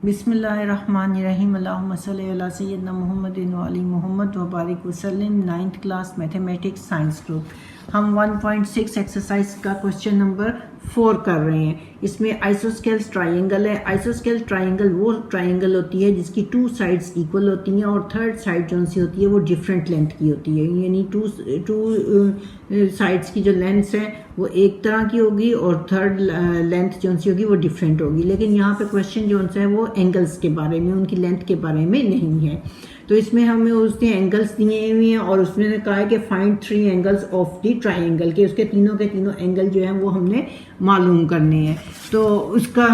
बिस्मिल्लाहिर्रहमानिर्रहीम अल्लाहुम्मा सल्लि अला सय्यिदना मुहम्मदिन व अली मुहम्मद व बारिक वसल्लिम। 9th class mathematics science group. हम 1.6 एक्सरसाइज का क्वेश्चन नंबर 4 कर रहे हैं। इसमें आइसोस्केल्स ट्राइंगल है। आइसोस्केल ट्राइंगल वो ट्राइंगल होती है जिसकी 2 साइड्स इक्वल होती हैं और थर्ड साइड जो सी होती है वो डिफरेंट लेंथ की होती है, यानी टू साइड्स की जो लेंथ्स हैं वो एक तरह की होगी और थर्ड लेंथ जो सी होगी वो डिफरेंट होगी। लेकिन यहाँ पे क्वेश्चन जो है वो एंगल्स के बारे में, उनकी लेंथ के बारे में नहीं है। तो इसमें हमें उसने एंगल्स दिए हुए हैं और उसने कहा है कि find 3 angles of the triangle, के उसके तीनों के तीनों एंगल जो हैं वो हमने मालूम करने हैं। तो उसका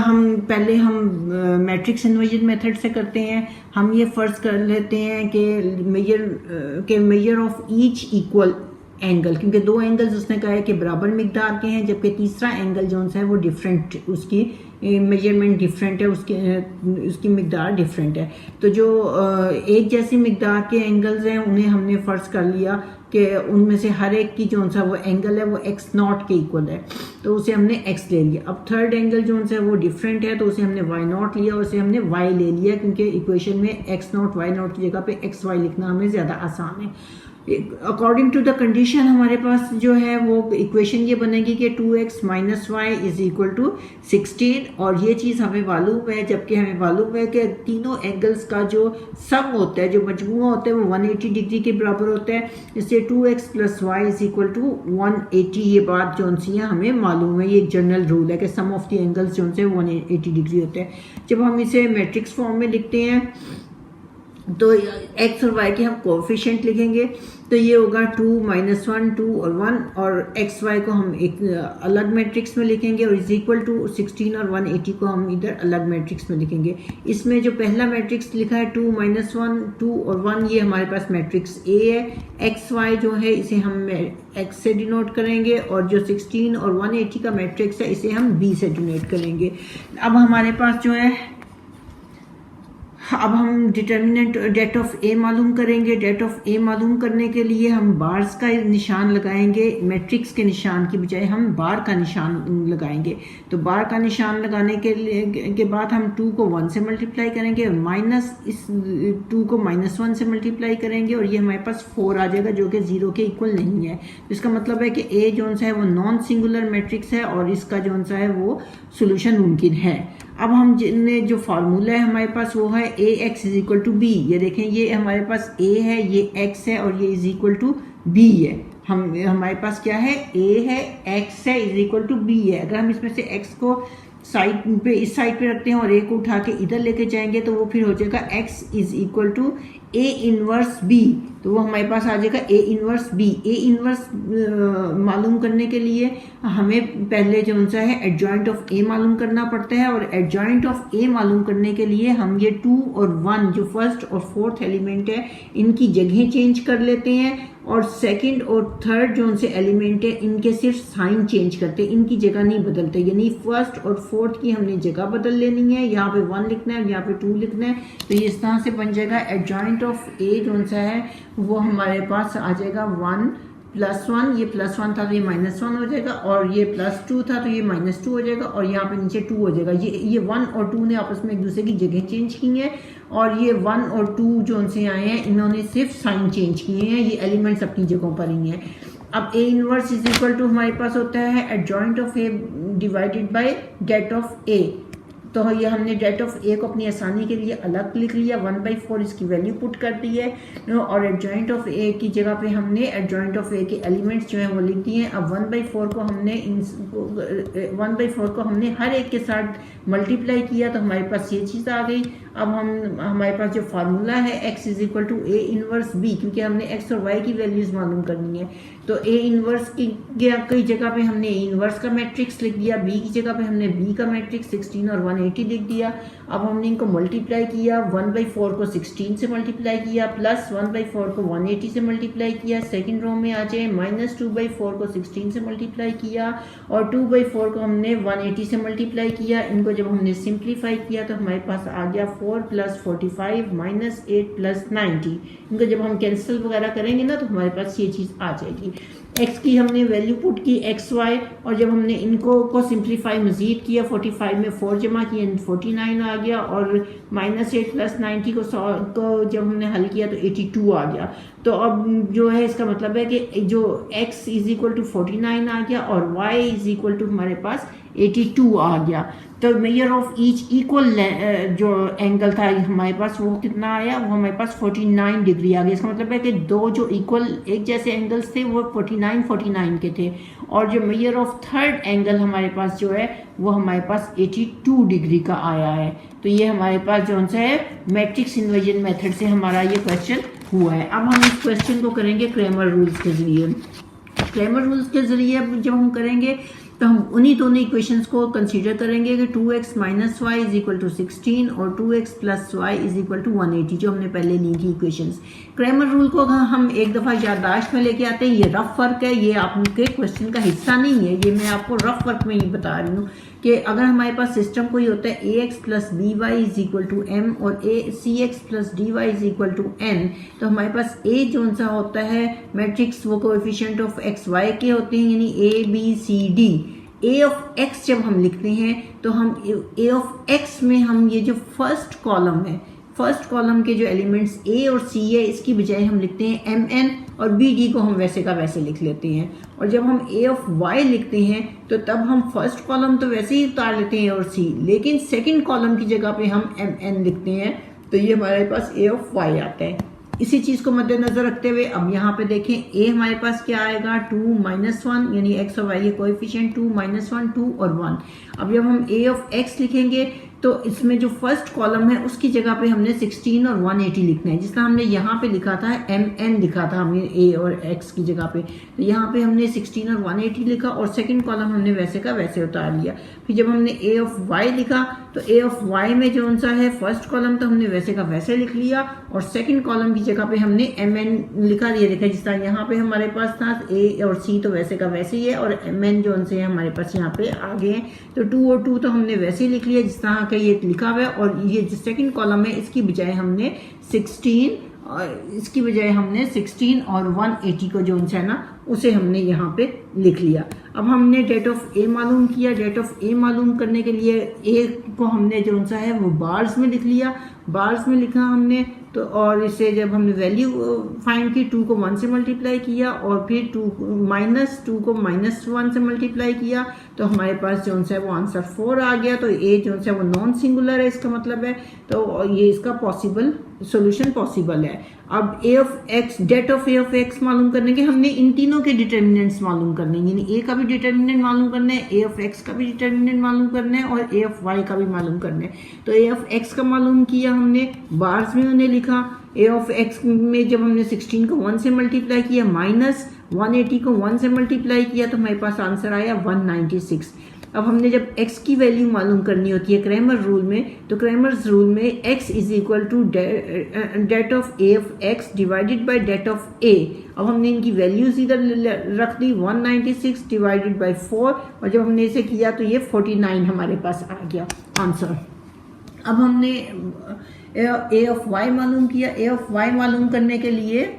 पहले हम मैट्रिक्स इन्वर्जन मेथड से करते हैं। हम ये फर्ज कर लेते हैं कि measure of each equal angle, क्योंकि 2 एंगल्स उसने कहा है कि बराबर मिकदार के हैं, जबकि तीसरा एंगल जो है वो डिफरेंट, उसकी मेजरमेंट डिफरेंट है, उसकी मिकदार डिफरेंट है। तो जो एक जैसी मिकदार के एंगल्स हैं उन्हें हमने फ़र्ज कर लिया कि उनमें से हर एक की जो सा वो एंगल है वो x0 के इक्वल है, तो उसे हमने x ले लिया। अब थर्ड एंगल जो है वो डिफरेंट है, तो उसे हमने y0 लिया और उसे हमने y ले लिया, क्योंकि इक्वेशन में x0 y0 की जगह पे xy लिखना हमें ज़्यादा आसान है। अकॉर्डिंग टू द कंडीशन हमारे पास जो है वो इक्वेशन ये बनेगी कि 2x - y is equal to 16, और ये चीज़ हमें मालूम है, जबकि हमें मालूम है कि तीनों एंगल्स का जो सम होता है, जो मजमूआ होता है वो 180 डिग्री के बराबर होता है। इससे 2x + y is equal to 180, ये बात जो सी है हमें मालूम है। ये एक जनरल रूल है कि सम ऑफ द एंगल्स जो है 180 डिग्री होते हैं। जब हम इसे मैट्रिक्स फॉर्म में लिखते हैं तो x और y के हम कोएफिशिएंट लिखेंगे, तो ये होगा 2 - 1 2 और 1, और x y को हम एक अलग मैट्रिक्स में लिखेंगे और इज इक्वल टू 16 और 180 को हम इधर अलग मैट्रिक्स में लिखेंगे। इसमें जो पहला मैट्रिक्स लिखा है 2 - 1 2 और 1, ये हमारे पास मैट्रिक्स A है। x y जो है इसे हम x से डिनोट करेंगे, और जो 16 और 180 का मैट्रिक्स है इसे हम B से डिनोट करेंगे। अब हमारे पास जो है, अब हम डिटर्मिनेंट डेट ऑफ ए मालूम करेंगे। डेट ऑफ ए मालूम करने के लिए हम बार्स का निशान लगाएंगे, मैट्रिक्स के निशान की बजाय हम बार का निशान लगाएंगे। तो बार का निशान लगाने के बाद हम 2 को 1 से मल्टीप्लाई करेंगे, माइनस इस 2 को -1 से मल्टीप्लाई करेंगे, और ये हमारे पास 4 आ जाएगा जो कि 0 के इक्वल नहीं है। इसका मतलब है कि ए जो है वो नॉन सिंगुलर मैट्रिक्स है और इसका जो है वो सोल्यूशन मुमकिन है। अब हम जो फार्मूला है हमारे पास वो है ax इज इक्वल टू बी। ये देखें, ये हमारे पास a है, ये x है और ये इज इक्वल टू b है। हमारे पास क्या है, a है, x है, इज इक्वल टू b है। अगर हम इसमें से x को साइड पे, इस साइड पे रखते हैं और a को उठा के इधर लेके जाएंगे तो वो फिर हो जाएगा x is equal to a inverse b, तो वो हमारे पास आ जाएगा a inverse b। a inverse मालूम करने के लिए हमें पहले जो है एडजॉइंट ऑफ a मालूम करना पड़ता है, और एडजॉइंट ऑफ a मालूम करने के लिए हम ये 2 और 1 जो फर्स्ट और फोर्थ एलिमेंट है इनकी जगह चेंज कर लेते हैं, और सेकंड और थर्ड जो उनसे एलिमेंट है इनके सिर्फ साइन चेंज करते हैं, इनकी जगह नहीं बदलते। यानी फर्स्ट और फोर्थ की हमने जगह बदल लेनी है, यहाँ पे 1 लिखना है और यहाँ पे 2 लिखना है। तो ये इस तरह से बन जाएगा एडजॉइंट ऑफ ए जो सा है वो हमारे पास आ जाएगा 1 + 1, ये +1 था तो ये -1 हो जाएगा, और ये +2 था तो ये -2 हो जाएगा, और यहाँ पे नीचे 2 हो जाएगा। ये 1 और 2 ने आपस में एक दूसरे की जगह चेंज की है, और ये 1 और 2 जो उनसे आए हैं इन्होंने सिर्फ साइन चेंज किए हैं, ये एलिमेंट्स अपनी जगहों पर ही हैं। अब a inverse is equal to हमारे पास होता है adjoint of a divided by det of a। तो ये हमने डेट ऑफ ए को अपनी आसानी के लिए अलग लिख लिया, 1/4 इसकी वैल्यू पुट कर दी है, और एडजॉइंट ऑफ ए की जगह पे हमने एडजॉइंट ऑफ ए के एलिमेंट्स जो हैं वो लिख दिए हैं। अब 1/4 को हमने हर एक के साथ मल्टीप्लाई किया तो हमारे पास ये चीज़ आ गई। अब हमारे पास जो फार्मूला है x is equal to a inverse b, क्योंकि हमने x और y की वैल्यूज मालूम करनी है। तो a इनवर्स की जगह पे हमने a इनवर्स का मैट्रिक्स लिख दिया, b की जगह पे हमने b का मैट्रिक्स 16 और 180 लिख दिया। अब हमने इनको मल्टीप्लाई किया, 1/4 को 16 से मल्टीप्लाई किया, प्लस 1/4 को 180 से मल्टीप्लाई किया। सेकेंड रो में आ जाए, -2/4 को 16 से मल्टीप्लाई किया, और 2/4 को हमने 180 से मल्टीप्लाई किया। इनको जब हमने सिंप्लीफाई किया तो हमारे पास आ गया 4 + 45 -8 + 90। इनको जब हम कैंसिल वगैरह करेंगे ना तो हमारे पास ये चीज़ आ जाएगी। एक्स की हमने वैल्यू पुट की एक्स वाई, और जब हमने इनको को सिंप्लीफाई मजीद किया 45 में 4 जमा किया 49 आ गया, और -8 + 90 को जब हमने हल किया तो 82 आ गया। तो अब जो है इसका मतलब है कि जो x = 49 आ गया और y = हमारे पास 82 आ गया। तो मेजर ऑफ ईच इक्वल जो एंगल था हमारे पास वो कितना आया, वो हमारे पास 49 डिग्री आ गया। इसका मतलब है कि दो जो इक्वल एक जैसे एंगल्स थे वो 49 के थे, और जो मेजर ऑफ थर्ड एंगल हमारे पास जो है वो हमारे पास 82 डिग्री का आया है। तो ये हमारे पास जो सा है मैट्रिक्स इन्वर्जन मेथड से हमारा ये क्वेश्चन हुआ है। अब हम इस क्वेश्चन को करेंगे क्रैमर रूल्स के जरिए। क्रैमर रूल्स के जरिए जब हम करेंगे तो हम उन्हीं दोनों इक्वेशंस को कंसीडर करेंगे कि 2x - y = 16 और 2x + y = 180 जो हमने पहले ली थी इक्वेशंस। क्रैमर रूल को हम एक दफ़ा याददाश्त में लेके आते हैं। ये रफ वर्क है, ये आपके क्वेश्चन का हिस्सा नहीं है, ये मैं आपको रफ वर्क में ही बता रही हूँ कि अगर हमारे पास सिस्टम कोई होता है ax + by = m और cx + dy = n, तो हमारे पास a जो सा होता है मैट्रिक्स वो कोएफिशिएंट ऑफ x y के होते हैं, यानी a b c d। a of x जब हम लिखते हैं तो हम a ऑफ x में हम ये जो फर्स्ट कॉलम है, फर्स्ट कॉलम के जो एलिमेंट्स a और c है इसकी बजाय हम लिखते हैं mn, और bd को हम वैसे का वैसे लिख लेते हैं। और जब हम a ऑफ y लिखते हैं तो तब हम फर्स्ट कॉलम तो वैसे ही उतार लेते हैं और c, लेकिन सेकंड कॉलम की जगह पे हम mn लिखते हैं, तो ये हमारे पास a ऑफ y आता है। इसी चीज़ को मद्देनजर रखते हुए अब यहाँ पे देखें a हमारे पास क्या आएगा 2 - 1, यानी x और y के कोएफिशिएंट 2 - 1 2 और 1। अब जब हम a ऑफ x लिखेंगे तो इसमें जो फर्स्ट कॉलम है उसकी जगह पे हमने 16 और 180 लिखना है, जिस तरह हमने यहाँ पे लिखा था mn लिखा था हमने a और x की जगह पे, तो यहाँ पे हमने 16 और 180 लिखा और सेकंड कॉलम हमने वैसे का वैसे उतार लिया। फिर जब हमने a ऑफ y लिखा तो a ऑफ y में जो सा है फर्स्ट कॉलम तो हमने वैसे का वैसे लिख लिया और सेकंड कॉलम की जगह पे हमने mn लिखा। ये देखा जिस तरह यहाँ पे हमारे पास था a और c तो वैसे का वैसे ही है, और mn जो से हमारे पास यहाँ पे आ गए हैं, तो 2 और 2 तो हमने वैसे ही लिख लिया जिस तरह का ये लिखा हुआ है। और ये जो सेकंड कॉलम है इसकी बजाय हमने 16 और 180 को जो है ना उसे हमने यहाँ पे लिख लिया। अब हमने डेट ऑफ ए मालूम किया। डेट ऑफ ए मालूम करने के लिए ए को हमने जो सा है वो बार्स में लिख लिया, बार्स में लिखा हमने तो, और इसे जब हमने वैल्यू फाइंड की 2 को 1 से मल्टीप्लाई किया और फिर 2 को -1 से मल्टीप्लाई किया तो हमारे पास जो है वो आंसर 4 आ गया। तो ए जो है वो नॉन सिंगुलर है, इसका मतलब है, तो ये इसका पॉसिबल सोल्यूशन पॉसिबल है। अब A of X, det of A of X मालूम करने के हमने इन तीनों के डिटर्मिनेंट्स मालूम करने, यानी ए का भी डिटर्मिनेंट मालूम करना है, ए ऑफ एक्स का भी डिटर्मिनेंट मालूम करना है और ए ऑफ वाई का भी मालूम करना है। तो ए ऑफ एक्स का मालूम किया हमने, बार्स में उन्हें लिखा। ए ऑफ एक्स में जब हमने 16 को 1 से मल्टीप्लाई किया माइनस 180 को 1 से मल्टीप्लाई किया तो हमारे पास आंसर आया 196। अब हमने जब x की वैल्यू मालूम करनी होती है क्रैमर रूल में, तो क्रैमर्स रूल में x = det of a of x divided by det of a। अब हमने इनकी वैल्यूज इधर रख दी 196 डिवाइडेड बाय 4, और जब हमने इसे किया तो ये 49 हमारे पास आ गया आंसर। अब हमने a ऑफ y मालूम किया। a ऑफ y मालूम करने के लिए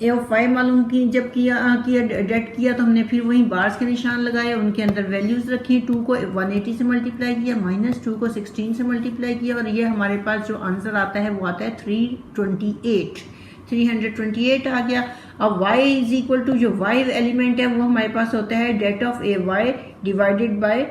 ए ऑफ वाई मालूम की जब किया डेट किया तो हमने फिर वही बार्स के निशान लगाए, उनके अंदर वैल्यूज रखी। 2 को 180 से मल्टीप्लाई किया, -2 को 16 से मल्टीप्लाई किया, और ये हमारे पास जो आंसर आता है वो आता है 328 आ गया। अब y = जो y एलिमेंट है वो हमारे पास होता है det of A Y divided by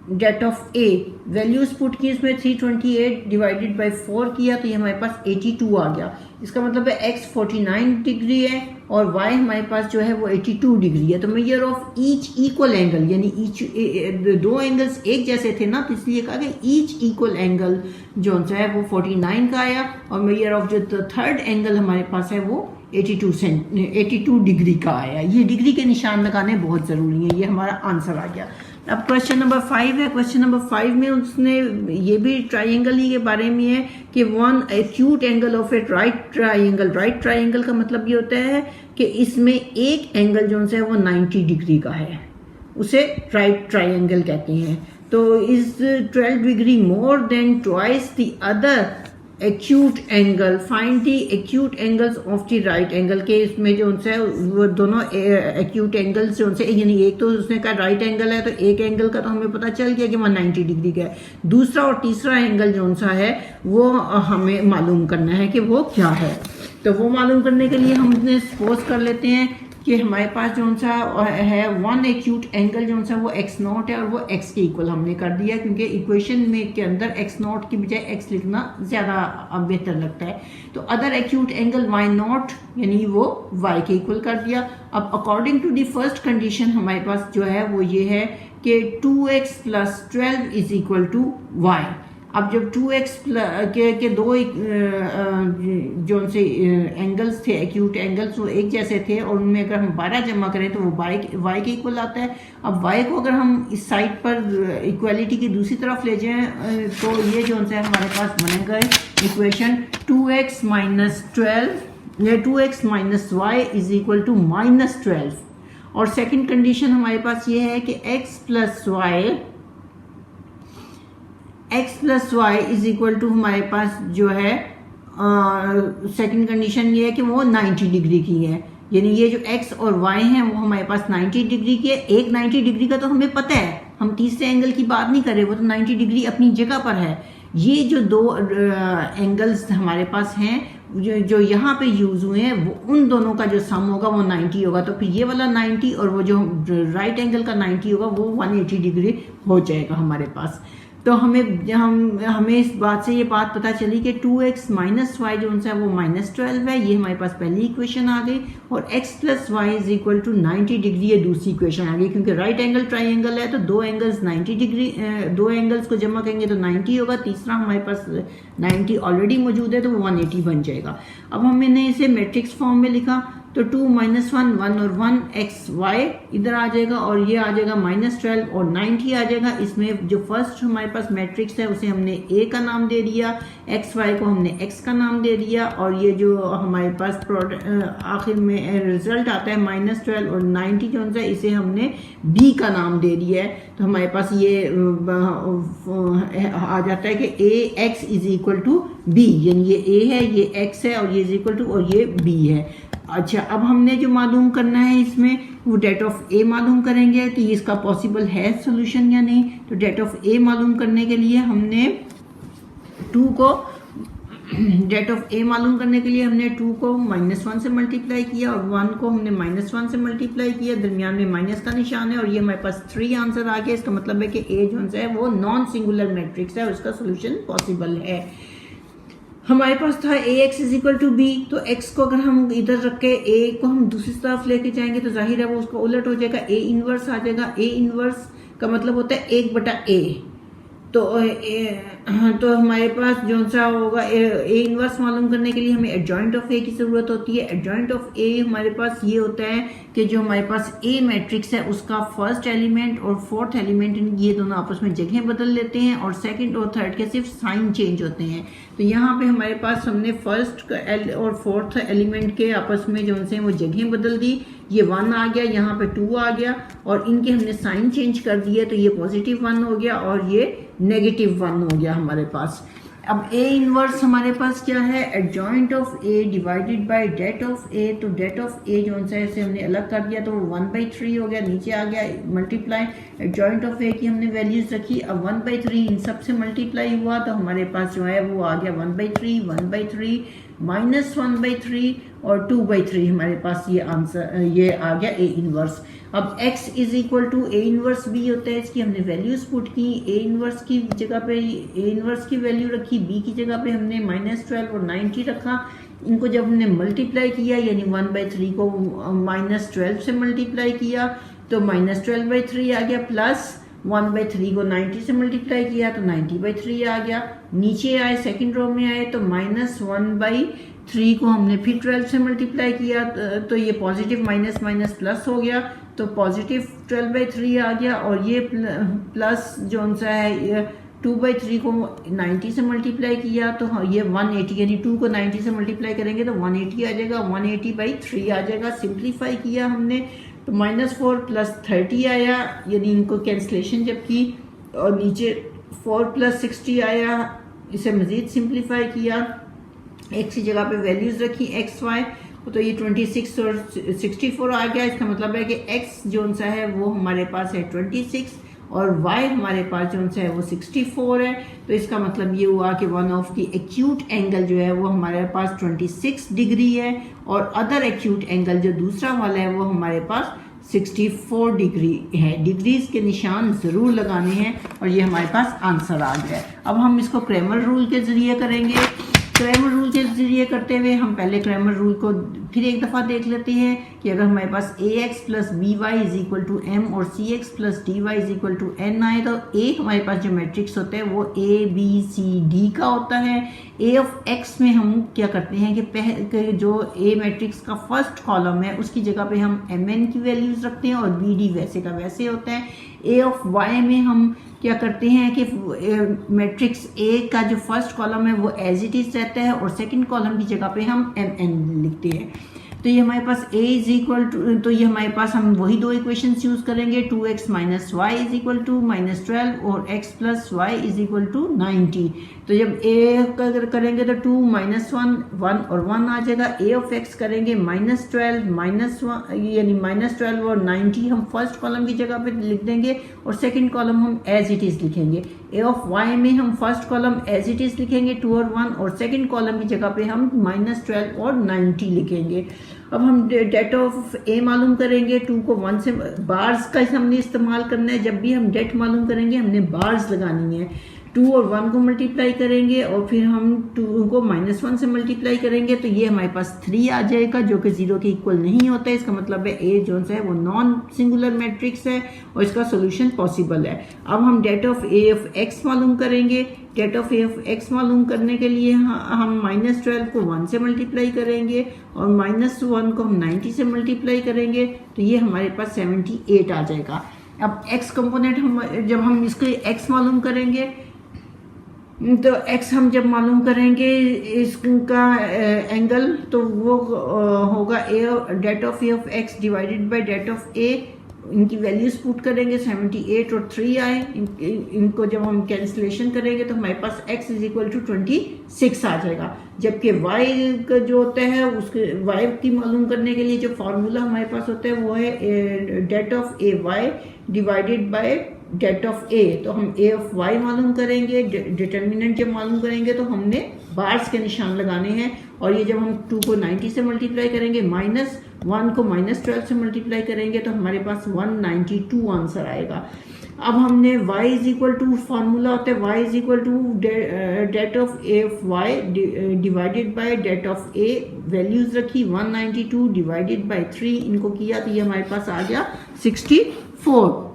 det of A. Values put की इसमें 328 डिवाइडेड बाय 4 किया तो ये हमारे पास 82 आ गया। इसका मतलब है x 49 डिग्री है और y हमारे पास जो है वो 82 डिग्री है। तो measure of each equal angle, यानी ईच दो एंगल्स एक जैसे थे ना, तो इसलिए कहा कि ईच इक्वल एंगल जो है वो 49 का आया, और मेजर ऑफ जो थर्ड एंगल हमारे पास है वो 82 डिग्री का आया। ये डिग्री के निशान लगाने बहुत ज़रूरी है। ये हमारा आंसर आ गया। अब क्वेश्चन नंबर 5 है। क्वेश्चन नंबर 5 में उसने ये भी ट्राइंगल ही के बारे में है कि one acute angle of A right triangle. Right triangle का मतलब ये होता है कि इसमें एक एंगल जो है वो 90 डिग्री का है, उसे राइट ट्राइंगल कहते हैं। तो is 12 degree more than twice the other acute angle, find the acute angles of the right angle के, इसमें जो उनसे वो दोनों एक्यूट एंगल्स जो उनसे, यानी एक तो उसने कहा राइट एंगल है तो एक एंगल का तो हमें पता चल गया कि 190 डिग्री का है, दूसरा और तीसरा एंगल जो उनसा है वो हमें मालूम करना है कि वो क्या है। तो वो मालूम करने के लिए हम सपोज कर लेते हैं कि हमारे पास जो सा है वन एक्यूट एंगल जो सा वो x नॉट है और वो x के इक्वल हमने कर दिया, क्योंकि इक्वेशन में के अंदर x नॉट की बजाय x लिखना ज़्यादा बेहतर लगता है। तो other acute angle y naught यानी वो y के इक्वल कर दिया। अब according to the first condition हमारे पास जो है वो ये है कि 2x + 12 is equal to y। अब जब 2x के दो जो से एंगल्स थे एक्यूट एंगल्स वो एक जैसे थे और उनमें अगर हम 12 जमा करें तो वो y के इक्वल आता है। अब y को अगर हम इस साइड पर इक्वालिटी की दूसरी तरफ ले जाएं तो ये जो है हमारे पास बनेगा इक्वेशन 2x - 12 या 2x - y is equal to -12। और सेकंड कंडीशन हमारे पास ये है कि x + y is equal to हमारे पास जो है सेकंड कंडीशन ये है कि वो 90 डिग्री की है, यानी ये जो x और y हैं वो हमारे पास 90 डिग्री के। एक 90 डिग्री का तो हमें पता है, हम तीसरे एंगल की बात नहीं कर रहे, वो तो 90 डिग्री अपनी जगह पर है। ये जो दो एंगल्स हमारे पास हैं जो यहाँ पे यूज हुए हैं वो उन दोनों का जो सम होगा वो 90 होगा, तो फिर ये वाला 90 और वो जो राइट एंगल का 90 होगा वो 180 डिग्री हो जाएगा हमारे पास। तो हमें इस बात से ये बात पता चली कि 2x - y जो उनसे वो -12 है, ये हमारे पास पहली इक्वेशन आ गई, और x + y is equal to 90 degree ये दूसरी इक्वेशन आ गई, क्योंकि राइट एंगल ट्राइंगल है तो दो एंगल्स 90 डिग्री, दो एंगल्स को जमा करेंगे तो 90 होगा, तीसरा हमारे पास 90 ऑलरेडी मौजूद है तो वो 180 बन जाएगा। अब हमने इसे मैट्रिक्स फॉर्म में लिखा तो 2 - 1 1 और 1 x y इधर आ जाएगा और ये आ जाएगा -12 और 90 आ जाएगा। इसमें जो फर्स्ट हमारे पास मैट्रिक्स है उसे हमने a का नाम दे दिया, x y को हमने x का नाम दे दिया, और ये जो हमारे पास आखिर में रिजल्ट आता है -12 और 90 जो है इसे हमने b का नाम दे दिया है। तो हमारे पास ये आ जाता है कि ax is equal to b, यानी ये a है, ये x है और ये इज इक्वल टू और ये b है। अच्छा, अब हमने जो मालूम करना है इसमें वो डेट ऑफ ए मालूम करेंगे कि इसका पॉसिबल है सोल्यूशन या नहीं। तो डेट ऑफ ए मालूम करने के लिए हमने 2 को डेट ऑफ ए मालूम करने के लिए हमने 2 को -1 से मल्टीप्लाई किया और 1 को हमने -1 से मल्टीप्लाई किया, दरमियान में माइनस का निशान है और ये हमारे पास 3 आंसर आ गया। इसका मतलब है कि ए जो है वो नॉन सिंगुलर मैट्रिक्स है और उसका सोल्यूशन पॉसिबल है। हमारे पास था ax is equal to b, तो x को अगर हम इधर रख के a को हम दूसरी तरफ लेके जाएंगे तो जाहिर है वो उसका उलट हो जाएगा, a इनवर्स आ जाएगा। a इनवर्स का मतलब होता है 1/a, तो हमारे पास जो सा होगा ए इनवर्स मालूम करने के लिए हमें एडजॉइंट ऑफ ए की ज़रूरत होती है। एडजॉइंट ऑफ ए हमारे पास ये होता है कि जो हमारे पास ए मैट्रिक्स है उसका फर्स्ट एलिमेंट और फोर्थ एलिमेंट ये दोनों आपस में जगह बदल लेते हैं और सेकंड और थर्ड के सिर्फ साइन चेंज होते हैं। तो यहाँ पे हमारे पास हमने फर्स्ट और फोर्थ एलिमेंट के आपस में जो उनसे वो जगह बदल दी, ये 1 आ गया, यहाँ पे 2 आ गया और इनके हमने साइन चेंज कर दिया तो ये +1 हो गया और ये -1 हो गया हमारे पास। अब ए इनवर्स हमारे पास क्या है, adjoint of A divided by det of A. तो डेट ऑफ ए जो है इसे हमने अलग कर दिया तो वो 1/3 हो गया, नीचे आ गया मल्टीप्लाई एडजॉइंट ऑफ ए की हमने वैल्यूज रखी। अब 1/3 इन सब से मल्टीप्लाई हुआ तो हमारे पास जो है वो आ गया 1/3 1/3 -1/3 और 2/3 हमारे पास ये आंसर ये आ गया ए इनवर्स। अब x is equal to A inverse b होता है, इसकी हमने वैल्यूज पुट की, ए इनवर्स की जगह पे ए इनवर्स की वैल्यू रखी, b की जगह पे हमने -12 और 90 रखा। इनको जब हमने मल्टीप्लाई किया यानी 1/3 को -12 से मल्टीप्लाई किया तो -12/3 आ गया, प्लस 1/3 को 90 से मल्टीप्लाई किया तो 90/3 आ गया। नीचे आए सेकंड रो में आए तो -1/3 को हमने फिर 12 से मल्टीप्लाई किया तो ये पॉजिटिव माइनस माइनस प्लस हो गया तो पॉजिटिव 12/3 आ गया और ये प्लस जो सा है 2/3 को 90 से मल्टीप्लाई किया तो ये 180 यानी 2 को 90 से मल्टीप्लाई करेंगे तो 180 आ जाएगा, 180/3 आ जाएगा। सिंप्लीफाई किया हमने तो -4 + 30 आया, यानी इनको कैंसलेशन जब की और नीचे 4 + 60 आया इसे मज़ीद सिंप्लीफाई किया, एक्स की जगह पे वैल्यूज़ रखी एक्स वाई, तो ये 26 और 64 आ गया। इसका मतलब है कि एक्स जो सा है वो हमारे पास है 26 और y हमारे पास जो सा है वो 64 है। तो इसका मतलब ये हुआ कि one of the acute angle जो है वो हमारे पास 26 डिग्री है और अदर एक्यूट एंगल जो दूसरा वाला है वो हमारे पास 64 डिग्री है। डिग्रीज के निशान ज़रूर लगाने हैं और ये हमारे पास आंसर आ गया है। अब हम इसको क्रैमर रूल के ज़रिए करेंगे। क्रैमर रूल के जरिए करते हुए हम पहले क्रैमर रूल को फिर एक दफ़ा देख लेते हैं कि अगर हमारे पास ax plus B Y is equal to M और C X plus D Y is equal to N आए तो ए हमारे पास जो मैट्रिक्स होता है वो ए बी सी डी का होता है। ए ऑफ एक्स में हम क्या करते हैं कि जो ए मैट्रिक्स का फर्स्ट कॉलम है उसकी जगह पे हम एम एन की वैल्यूज़ रखते हैं और बी डी वैसे का वैसे होता है। ए ऑफ वाई में हम क्या करते हैं कि मैट्रिक्स ए का जो फर्स्ट कॉलम है वो एज इट इज रहता है और सेकंड कॉलम की जगह पे हम एम एन लिखते हैं। तो ये हमारे पास a इज इक्वल टू, तो ये हमारे पास हम वही दो इक्वेशन यूज करेंगे 2x minus Y is equal to -12 और x plus Y is equal to 90। तो जब a करेंगे तो 2 माइनस 1 और 1 आ जाएगा। a ऑफ x करेंगे -12 यानी -12 और 90 हम फर्स्ट कॉलम की जगह पे लिख देंगे और सेकंड कॉलम हम एज इट इज लिखेंगे। a ऑफ y में हम first column as it is लिखेंगे 2 और 1 और सेकंड कॉलम की जगह पे हम -12 और 90 लिखेंगे। अब हम डेट ऑफ a मालूम करेंगे। 2 को 1 से बार्स का हमने इस्तेमाल करना है। जब भी हम डेट मालूम करेंगे हमने बार्स लगानी है। 2 और 1 को मल्टीप्लाई करेंगे और फिर हम 2 को -1 से मल्टीप्लाई करेंगे तो ये हमारे पास 3 आ जाएगा जो कि 0 के इक्वल नहीं होता है। इसका मतलब है a जो है वो नॉन सिंगुलर मैट्रिक्स है और इसका सोल्यूशन पॉसिबल है। अब हम det of a of x मालूम करेंगे। Det of a of x मालूम करने के लिए हम -12 को 1 से मल्टीप्लाई करेंगे और -1 को हम 90 से मल्टीप्लाई करेंगे तो ये हमारे पास 78 आ जाएगा। अब x कंपोनेंट हम जब हम इसके x मालूम करेंगे तो x हम जब मालूम करेंगे इसका एंगल तो वो होगा det of a of x divided by det of a। इनकी वैल्यूज पुट करेंगे 78 और 3 आए। इनको जब हम कैंसिलेशन करेंगे तो हमारे पास x इज इक्वल टू 26 आ जाएगा। जबकि y का जो होता है उसके y की मालूम करने के लिए जो फार्मूला हमारे पास होता है वो है det of A Y divided by det of a। तो हम a ऑफ y मालूम करेंगे। डिटर्मिनेंट जब मालूम करेंगे तो हमने बार्स के निशान लगाने हैं और ये जब हम 2 को 90 से मल्टीप्लाई करेंगे -1 को -12 से मल्टीप्लाई करेंगे तो हमारे पास 192 आंसर आएगा। अब हमने y is equal to formula होता है y is equal to det of a of y divided by det of a। Values रखी 192 डिवाइडेड बाय 3 इनको किया तो ये हमारे पास आ गया 64।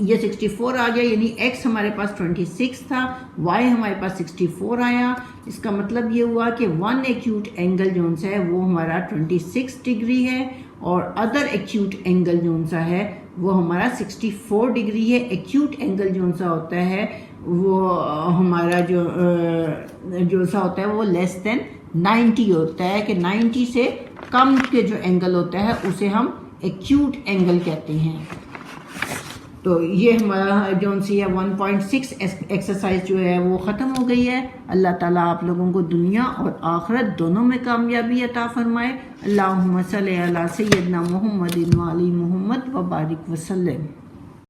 ये 64 आ गया यानी x हमारे पास 26 था, y हमारे पास 64 आया। इसका मतलब ये हुआ कि वन एक्यूट एंगल जो सा है वो हमारा 26 डिग्री है और अदर एक्यूट एंगल जो सा है वो हमारा 64 डिग्री है। एक्यूट एंगल जो सा होता है वो हमारा जो सा होता है वो लेस देन 90 होता है कि 90 से कम के जो एंगल होता है उसे हम एक्यूट एंगल कहते हैं। तो ये हमारा जो सी है 1.6 एक्सरसाइज जो है वो ख़त्म हो गई है। अल्लाह ताला आप लोगों को दुनिया और आखिरत दोनों में कामयाबी अता फरमाए। अल्लाहुम्मा सल्ली अला सय्यदना मुहम्मदिन व अली मुहम्मद व बारिक वसल्लम।